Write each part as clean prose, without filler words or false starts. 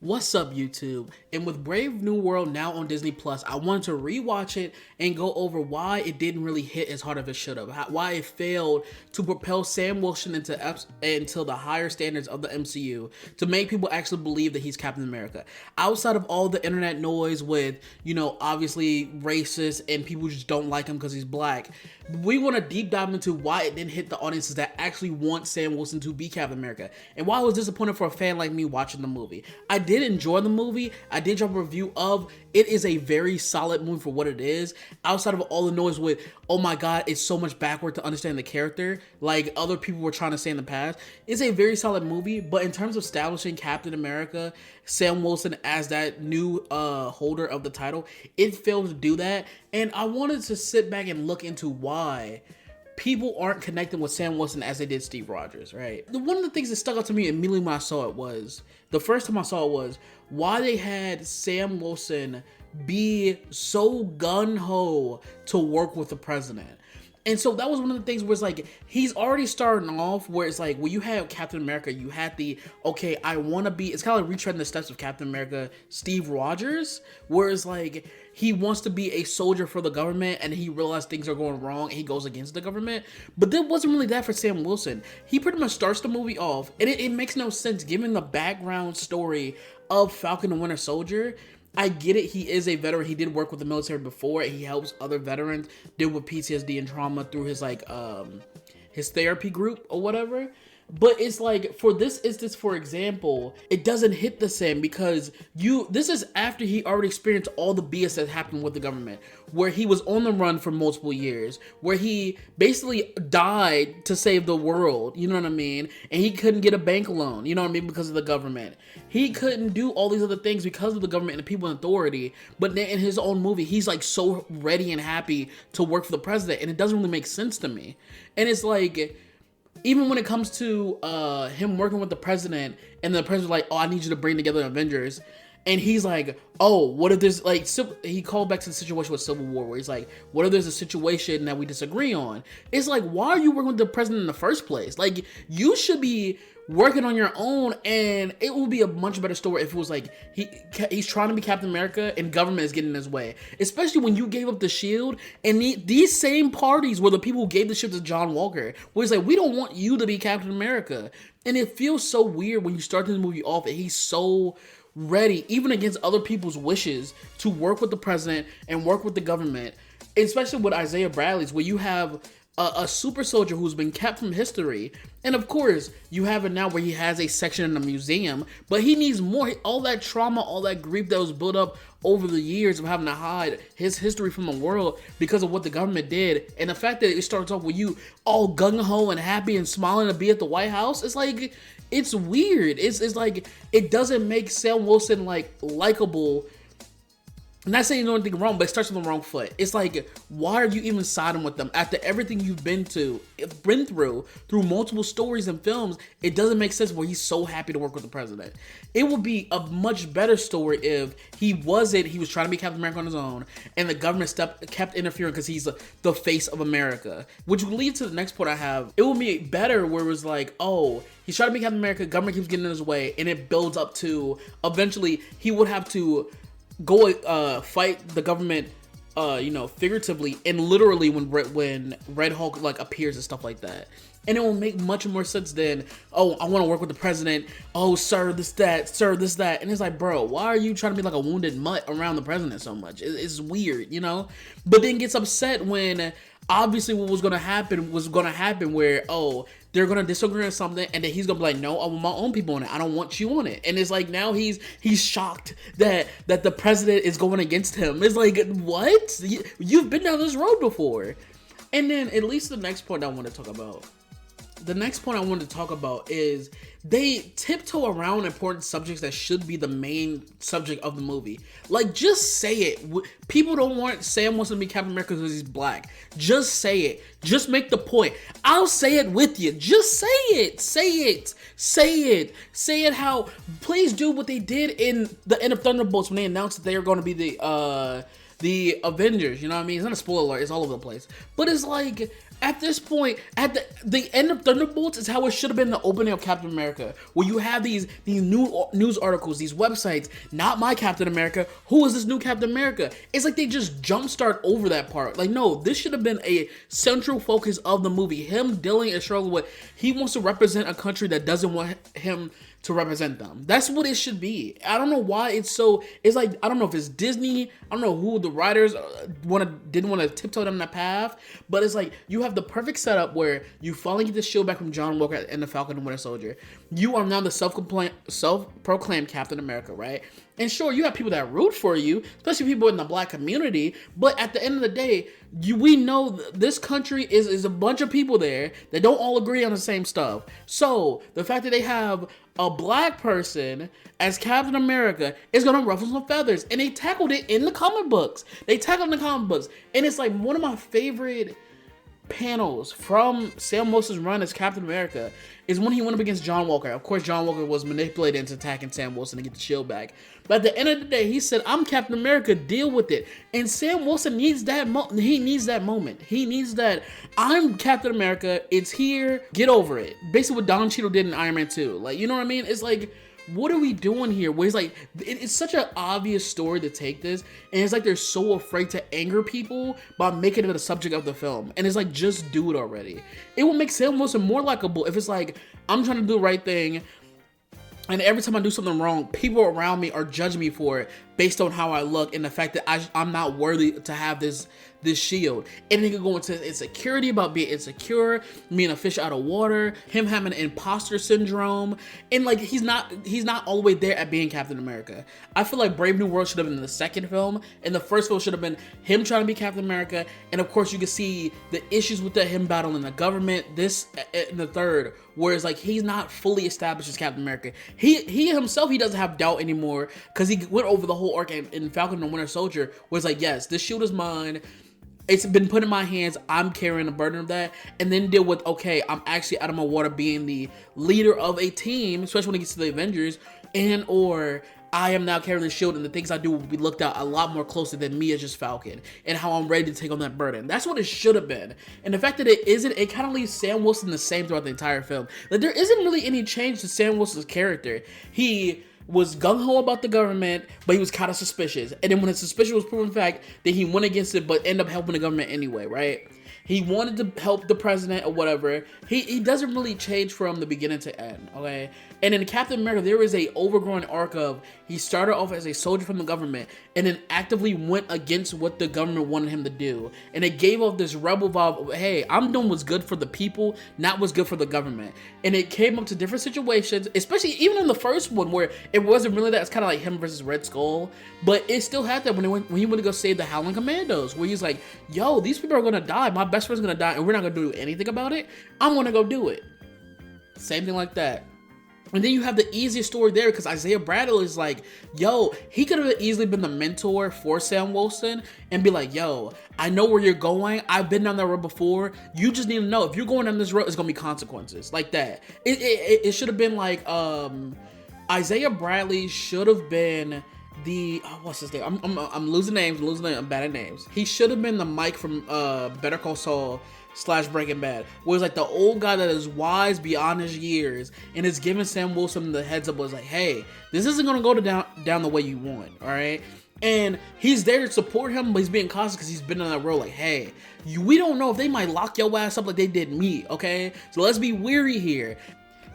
What's up, YouTube? And with Brave New World now on Disney Plus, I wanted to rewatch it and go over why it didn't really hit as hard as it should have. Why it failed to propel Sam Wilson into the higher standards of the MCU to make people actually believe that he's Captain America. Outside of all the internet noise with, obviously racist and people just don't like him because he's black, we want to deep dive into why it didn't hit the audiences that actually want Sam Wilson to be Captain America. And why I was disappointed for a fan like me watching the movie. I did enjoy the movie. I did drop a review of it. Is a very solid movie for what it is. Outside of all the noise with, oh my god, it's so much backward to understand the character, like other people were trying to say in the past. It's a very solid movie, but in terms of establishing Captain America, Sam Wilson as that new holder of the title, it failed to do that. And I wanted to sit back and look into why people aren't connecting with Sam Wilson as they did Steve Rogers, right? One of the things that stuck out to me immediately when I saw it was, the first time I saw it was, why they had Sam Wilson be so gun-ho to work with the president. And so that was one of the things where it's like, he's already starting off where it's like, when you had Captain America, you had the, okay, I want to be, it's kind of like retreading the steps of Captain America, Steve Rogers, where it's like, he wants to be a soldier for the government and he realized things are going wrong and he goes against the government. But there wasn't really that for Sam Wilson. He pretty much starts the movie off, and it makes no sense given the background story of Falcon and Winter Soldier. I get it, he is a veteran, he did work with the military before, and he helps other veterans deal with PTSD and trauma through his his therapy group or whatever. But it's like, for this instance, for example, it doesn't hit the same because this is after he already experienced all the BS that happened with the government, where he was on the run for multiple years, where he basically died to save the world, you know what I mean? And he couldn't get a bank loan, you know what I mean, because of the government. He couldn't do all these other things because of the government and the people in authority. But then in his own movie, he's like so ready and happy to work for the president, and it doesn't really make sense to me. And it's like, even when it comes to him working with the president, and the president's like, oh, I need you to bring together Avengers. And he's like, oh, what if there's like, he called back to the situation with Civil War, where he's like, what if there's a situation that we disagree on? It's like, why are you working with the president in the first place? Like, you should be working on your own, and it will be a much better story if it was like, he's trying to be Captain America and government is getting in his way. Especially when you gave up the shield, and these same parties were the people who gave the shield to John Walker, where it's like, we don't want you to be Captain America. And it feels so weird when you start this movie off and he's so ready, even against other people's wishes, to work with the president and work with the government. Especially with Isaiah Bradley's, where you have a super soldier who's been kept from history. And of course, you have it now where he has a section in the museum, but he needs more. All that trauma, all that grief that was built up over the years of having to hide his history from the world because of what the government did. And the fact that it starts off with you all gung-ho and happy and smiling to be at the White House, it's like, it's weird. It's like, it doesn't make Sam Wilson like likable. I'm not saying you do anything wrong, but it starts on the wrong foot. It's like, why are you even siding with them after everything you've been through multiple stories and films? It doesn't make sense where he's so happy to work with the president. It would be a much better story if he was trying to be Captain America on his own, and the government kept interfering because he's the face of America. Which would lead to the next point I have. It would be better where it was like, oh, he's trying to be Captain America, government keeps getting in his way, and it builds up to, eventually, he would have to go fight the government, figuratively and literally when Red Hulk like appears and stuff like that. And it will make much more sense than, oh, I want to work with the president. Oh, sir, this, that, sir, this, that. And it's like, bro, why are you trying to be like a wounded mutt around the president so much? It's weird, But then gets upset when obviously what was going to happen where, oh, they're going to disagree on something, and then he's going to be like, no, I want my own people on it. I don't want you on it. And it's like, now he's shocked that the president is going against him. It's like, what? You've been down this road before. And then at least the next point I want to talk about. The next point I wanted to talk about is they tiptoe around important subjects that should be the main subject of the movie. Like, just say it. People don't want Sam Wilson to be Captain America because he's black. Just say it. Just make the point. I'll say it with you. Just say it. Say it. Say it. Say it how. Please do what they did in the end of Thunderbolts when they announced that they are going to be the Avengers. You know what I mean? It's not a spoiler alert. It's all over the place. But it's like, at this point, at the end of Thunderbolts is how it should have been the opening of Captain America, where you have these new news articles, these websites, not my Captain America, who is this new Captain America? It's like they just jumpstart over that part. Like, no, this should have been a central focus of the movie. Him dealing and struggling with, he wants to represent a country that doesn't want him to represent them. That's what it should be. I don't know why it's like, I don't know if it's Disney, I don't know who the writers didn't want to tiptoe down that path, but it's like, you have the perfect setup where you finally get the shield back from John Walker and the Falcon and Winter Soldier. You are now the self-proclaimed Captain America, right? And sure, you have people that root for you, especially people in the black community, but at the end of the day, we know this country is a bunch of people there that don't all agree on the same stuff. So the fact that they have a black person as Captain America is gonna ruffle some feathers, and they tackled it in the comic books. And it's like one of my favorite panels from Sam Wilson's run as Captain America is when he went up against John Walker. Of course, John Walker was manipulated into attacking Sam Wilson to get the shield back. But at the end of the day, he said, "I'm Captain America, deal with it." And Sam Wilson needs that he needs that moment. He needs that, "I'm Captain America, it's here, get over it." Basically what Don Cheadle did in Iron Man 2. Like, you know what I mean? It's like, what are we doing here? Where it's like, it's such an obvious story to take this, and it's like they're so afraid to anger people by making it a subject of the film. And it's like, just do it already. It will make Sam Wilson more likable if it's like, I'm trying to do the right thing, and every time I do something wrong, people around me are judging me for it based on how I look and the fact that I'm not worthy to have this shield. And he could go into insecurity about being insecure, being a fish out of water, him having imposter syndrome, and like he's not all the way there at being Captain America. I feel like Brave New World should have been in the second film, and the first film should have been him trying to be Captain America, and of course you can see the issues with him battling the government. This in the third, whereas like he's not fully established as Captain America. He himself, he doesn't have doubt anymore because he went over the whole arc in Falcon and Winter Soldier, where it's like, yes, this shield is mine. It's been put in my hands. I'm carrying the burden of that. And then deal with, okay, I'm actually out of my water being the leader of a team, especially when it gets to the Avengers, and or I am now carrying the shield, and the things I do will be looked at a lot more closely than me as just Falcon, and how I'm ready to take on that burden. That's what it should have been. And the fact that it isn't, it kind of leaves Sam Wilson the same throughout the entire film. Like, there isn't really any change to Sam Wilson's character. He was gung-ho about the government, but he was kind of suspicious. And then when his suspicion was proven fact, then he went against it, but ended up helping the government anyway, right? He wanted to help the president or whatever. He doesn't really change from the beginning to end, okay? And in Captain America, there is a overgrowing arc of he started off as a soldier from the government and then actively went against what the government wanted him to do. And it gave off this rebel vibe of, hey, I'm doing what's good for the people, not what's good for the government. And it came up to different situations, especially even in the first one where it wasn't really that. It's kind of like him versus Red Skull. But it still had that when he went to go save the Howling Commandos, where he's like, yo, these people are going to die. My best friend's going to die and we're not going to do anything about it. I'm going to go do it. Same thing like that. And then you have the easiest story there because Isaiah Bradley is like, yo, he could have easily been the mentor for Sam Wilson and be like, yo, I know where you're going. I've been down that road before. You just need to know if you're going down this road, it's going to be consequences like that. It should have been like, Isaiah Bradley should have been the, what's his name? I'm losing names. I'm bad at names. He should have been the Mike from Better Call Saul / Breaking Bad, where it's like the old guy that is wise beyond his years and is giving Sam Wilson the heads up, was like, hey, this isn't gonna go down the way you want, all right? And he's there to support him, but he's being cautious because he's been on that road like, hey, we don't know if they might lock your ass up like they did me, okay? So let's be weary here.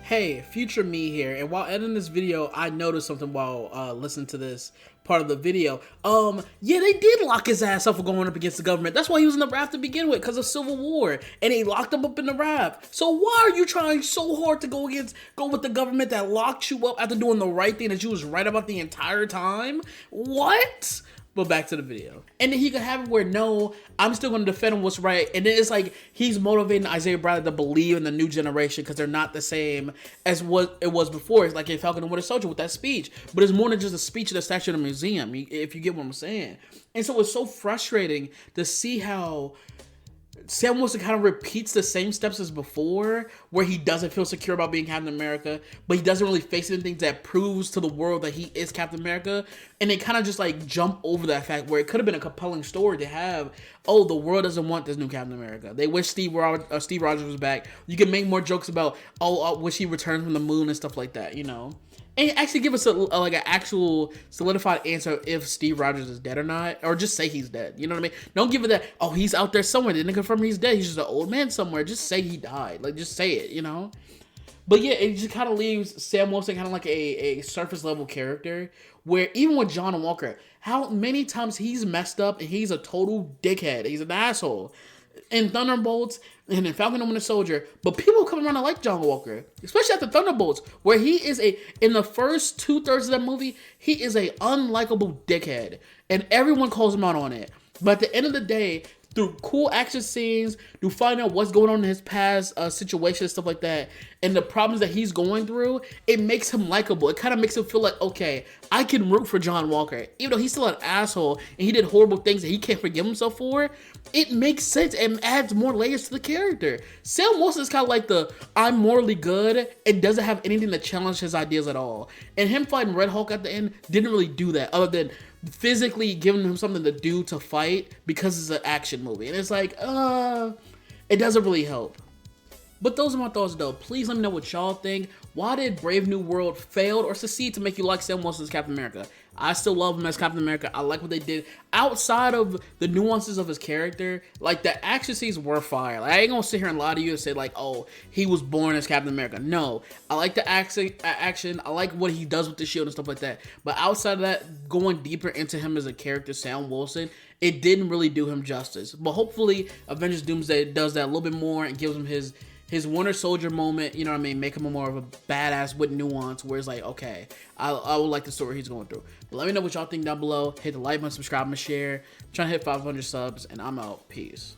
Hey, future me here, and while editing this video, I noticed something while listening to this part of the video. Yeah, they did lock his ass up for going up against the government. That's why he was in the raft to begin with, because of Civil War, and they locked him up in the raft. So why are you trying so hard to go with the government that locked you up after doing the right thing that you was right about the entire time? What? But back to the video. And then he could have it where, no, I'm still going to defend what's right. And then it's like he's motivating Isaiah Bradley to believe in the new generation because they're not the same as what it was before. It's like in Falcon and Winter Soldier with that speech. But it's more than just a speech at a statue in a museum, if you get what I'm saying. And so it's so frustrating to see how Sam Wilson kind of repeats the same steps as before, where he doesn't feel secure about being Captain America, but he doesn't really face anything that proves to the world that he is Captain America. And they kind of just like jump over that fact where it could have been a compelling story to have, oh, the world doesn't want this new Captain America. They wish Steve Rogers was back. You can make more jokes about, oh, I wish he returned from the moon and stuff like that, you know? And actually give us like an actual solidified answer if Steve Rogers is dead or not, or just say he's dead. You know what I mean? Don't give it that, oh, he's out there somewhere. They didn't confirm he's dead. He's just an old man somewhere. Just say he died. Like, just say it, you know? But yeah, it just kind of leaves Sam Wilson kind of like a surface level character, where even with John Walker, how many times he's messed up and he's a total dickhead. He's an asshole. In Thunderbolts and in Falcon and Winter Soldier, but people come around to like John Walker, especially after Thunderbolts, where he is in the first 2/3 of that movie, he is a unlikable dickhead, and everyone calls him out on it. But at the end of the day, through cool action scenes, through finding out what's going on in his past situations, stuff like that, and the problems that he's going through, it makes him likable. It kind of makes him feel like, okay, I can root for John Walker. Even though he's still an asshole and he did horrible things that he can't forgive himself for, it makes sense and adds more layers to the character. Sam Wilson is kind of like the, I'm morally good, and doesn't have anything to challenge his ideas at all. And him fighting Red Hulk at the end didn't really do that, other than physically giving him something to do to fight because it's an action movie. And it's like, it doesn't really help. But those are my thoughts though. Please let me know what y'all think. Why did Brave New World fail or succeed to make you like Sam Wilson as Captain America? I still love him as Captain America. I like what they did. Outside of the nuances of his character, like the action scenes were fire. Like, I ain't gonna sit here and lie to you and say like, oh, he was born as Captain America. No, I like the action. I like what he does with the shield and stuff like that. But outside of that, going deeper into him as a character, Sam Wilson, it didn't really do him justice. But hopefully, Avengers Doomsday does that a little bit more and gives him his Winter Soldier moment, you know what I mean? Make him more of a badass with nuance, where it's like, okay, I would like the story he's going through. But let me know what y'all think down below. Hit the like button, subscribe, and share. I'm trying to hit 500 subs, and I'm out. Peace.